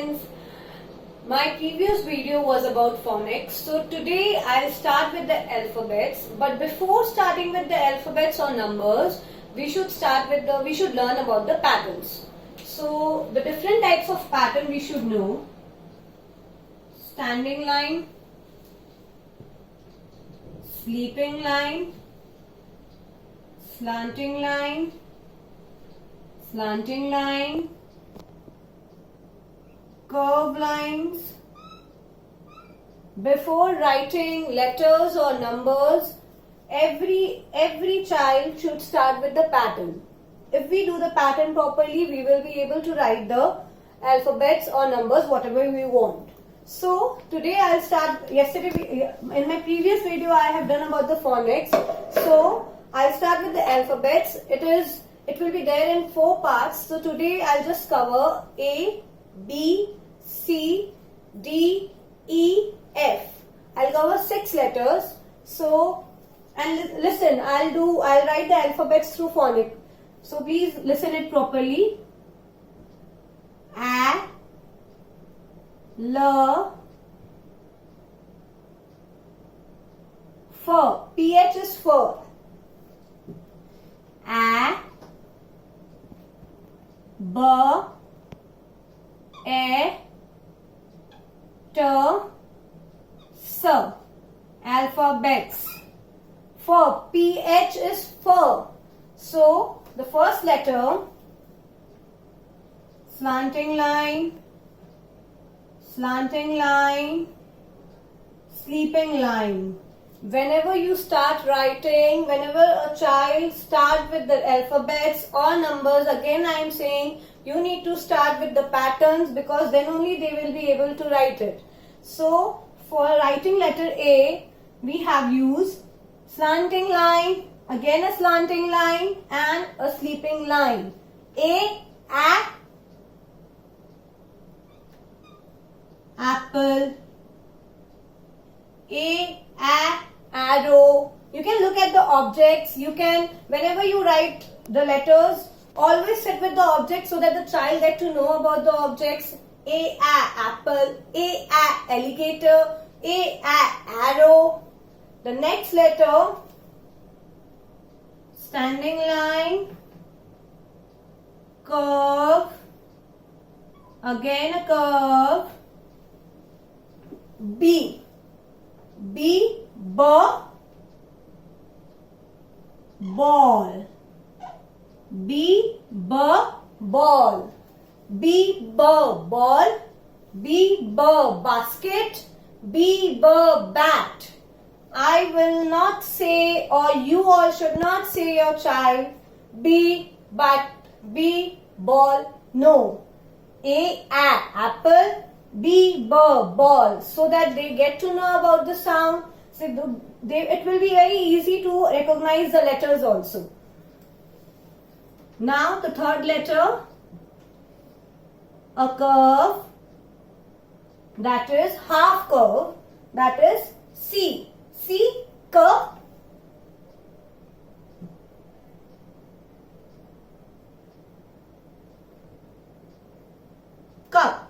students. My previous video was about phonics. So today I'll start with the alphabets. But before starting with the alphabets or numbers, we should learn about the patterns. So the different types of pattern we should know. Standing line, sleeping line, slanting line, slanting line, curve lines. Before writing letters or numbers, every child should start with the pattern. If we do the pattern properly, we will be able to write the alphabets or numbers whatever we want. So today I'll start. In my previous video I have done about the phonics. So I'll start with the alphabets. It will be there in 4 parts. So today I'll just cover A, B, C, D, E, F. I'll cover 6 letters. So, and listen, I'll write the alphabets through phonic. So please listen it properly. A, L, F. PH is fur. A, B, E, T, S. Alphabets. Fur. PH is fur. So the first letter, slanting line, slanting line, sleeping line. Whenever you start writing, whenever a child starts with the alphabets or numbers, again I am saying you need to start with the patterns, because then only they will be able to write it. So for writing letter A, we have used slanting line, again a slanting line and a sleeping line. A, apple. A, arrow. You can look at the objects. You can, whenever you write the letters, always sit with the objects so that the child get to know about the objects. A, apple. A, alligator. A, arrow. The next letter, standing line, curve, again a curve. B, ball. B, ball. B, ball. B, basket. B, bat. I will not say, or you all should not say your child B, but B, ball. No. A, apple. B, ball. So that they get to know about the sound. So it will be very easy to recognize the letters also. Now the third letter, a curve, that is half curve, that is C. C, curve. Cup.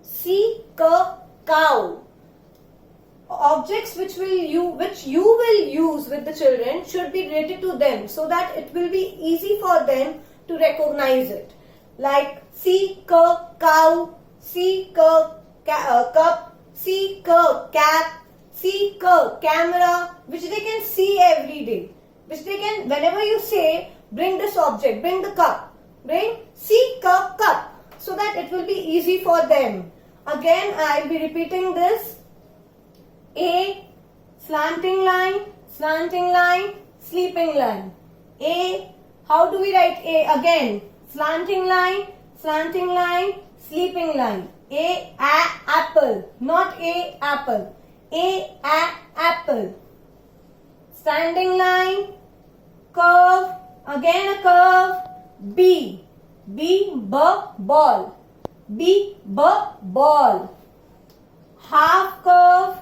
C, cow. Objects which you will use with the children should be related to them, so that it will be easy for them to recognize it. Like C, cow. C, cup. C, cap. C, camera, which they can see every day. Which they can, whenever you say, bring this object, bring the cup, bring C, cup. So that it will be easy for them. Again, I will be repeating this. A, slanting line, sleeping line. A, how do we write A? Again, slanting line, sleeping line. A, apple, not A, apple. A, apple. Standing line, curve, again a curve. B, ball. B, ball. Half curve.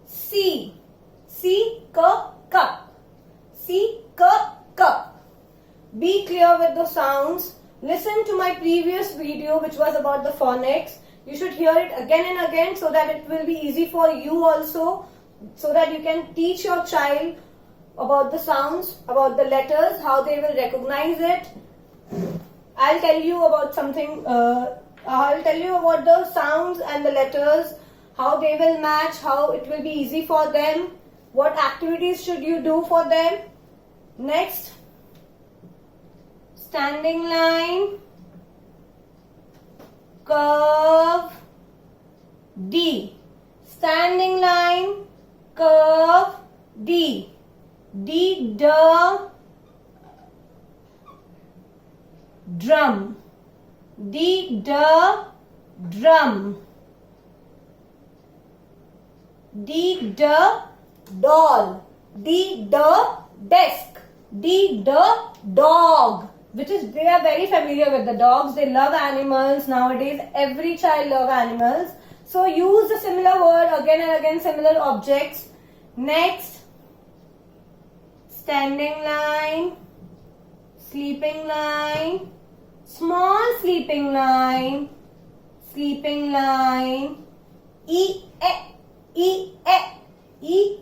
C, cup. C, cup. Be clear with the sounds. Listen to my previous video which was about the phonics. You should hear it again and again so that it will be easy for you also, so that you can teach your child about the sounds, about the letters, how they will recognize it. I'll tell you about something, I'll tell you about the sounds and the letters, how they will match, how it will be easy for them, what activities should you do for them. Next, standing line, curve, D. Standing line, curve, D. D, the, drum. D, the, drum. D, the, doll. D, the, desk. D, the, dog. Which is, they are very familiar with the dogs. They love animals. Nowadays, every child loves animals. So use a similar word again and again, similar objects. Next, standing line, sleeping line, small sleeping line, sleeping line, E, E, E, E,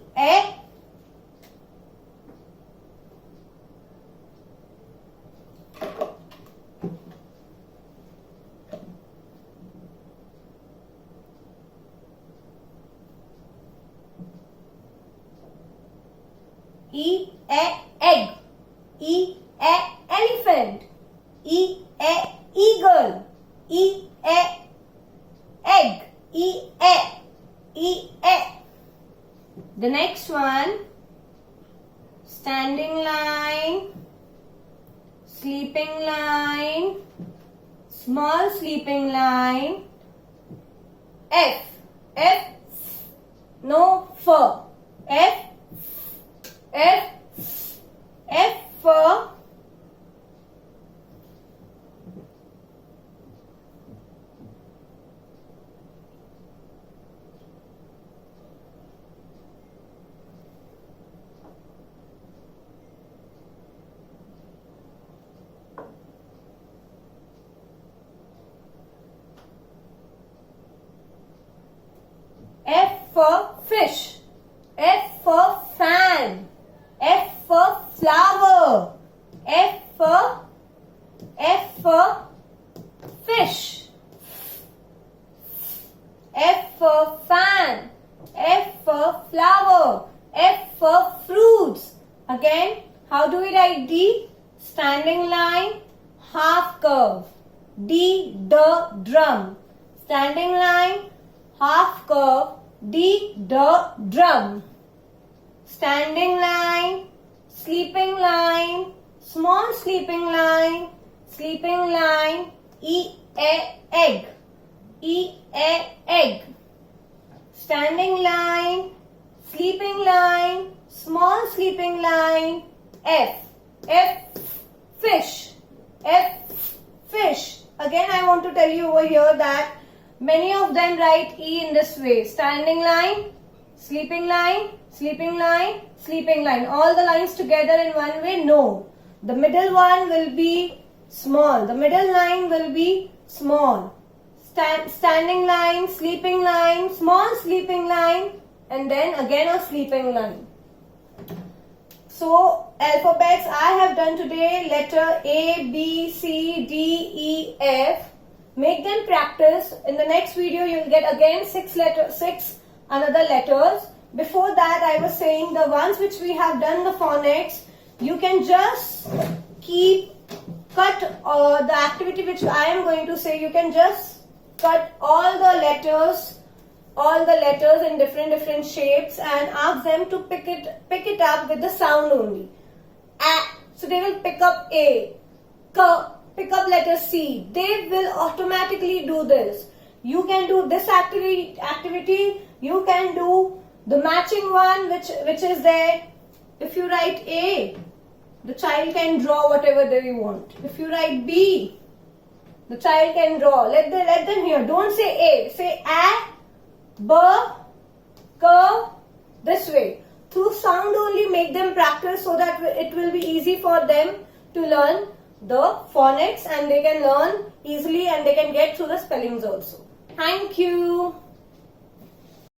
E, egg. E, elephant. E, eagle. E, egg. E, E, The next one, standing line, sleeping line, small sleeping line, F, no fur. F for fish. F for fan. F for flower. F for fish. F for fan. F for flower. F for fruits. Again, how do we write D? Standing line, half curve. D, the drum. Standing line, half curve. D, the drum. Standing line, sleeping line, small sleeping line, E, egg. E, egg. Standing line, sleeping line, small sleeping line, F, fish. F, fish. Again, I want to tell you over here that many of them write E in this way. Standing line, sleeping line, sleeping line, sleeping line. All the lines together in one way? No. The middle one will be small. The middle line will be small. Standing line, sleeping line, small sleeping line, and then again a sleeping line. So, alphabets I have done today, letter A, B, C, D, E, F. Make them practice. In the next video, you will get again 6 another letters. Before that, I was saying the ones which we have done the phonics, you can just cut the activity which I am going to say. You can just cut all the letters in different shapes and ask them to pick it up with the sound only. So they will pick up A, pick up letter C. They will automatically do this. You can do this activity. You can do the matching one which is there. If you write A, the child can draw whatever they want. If you write B, the child can draw. Let them hear. Don't say A. Say A, B, K, this way. Through sound only, make them practice so that it will be easy for them to learn the phonics, and they can learn easily and they can get through the spellings also. Thank you.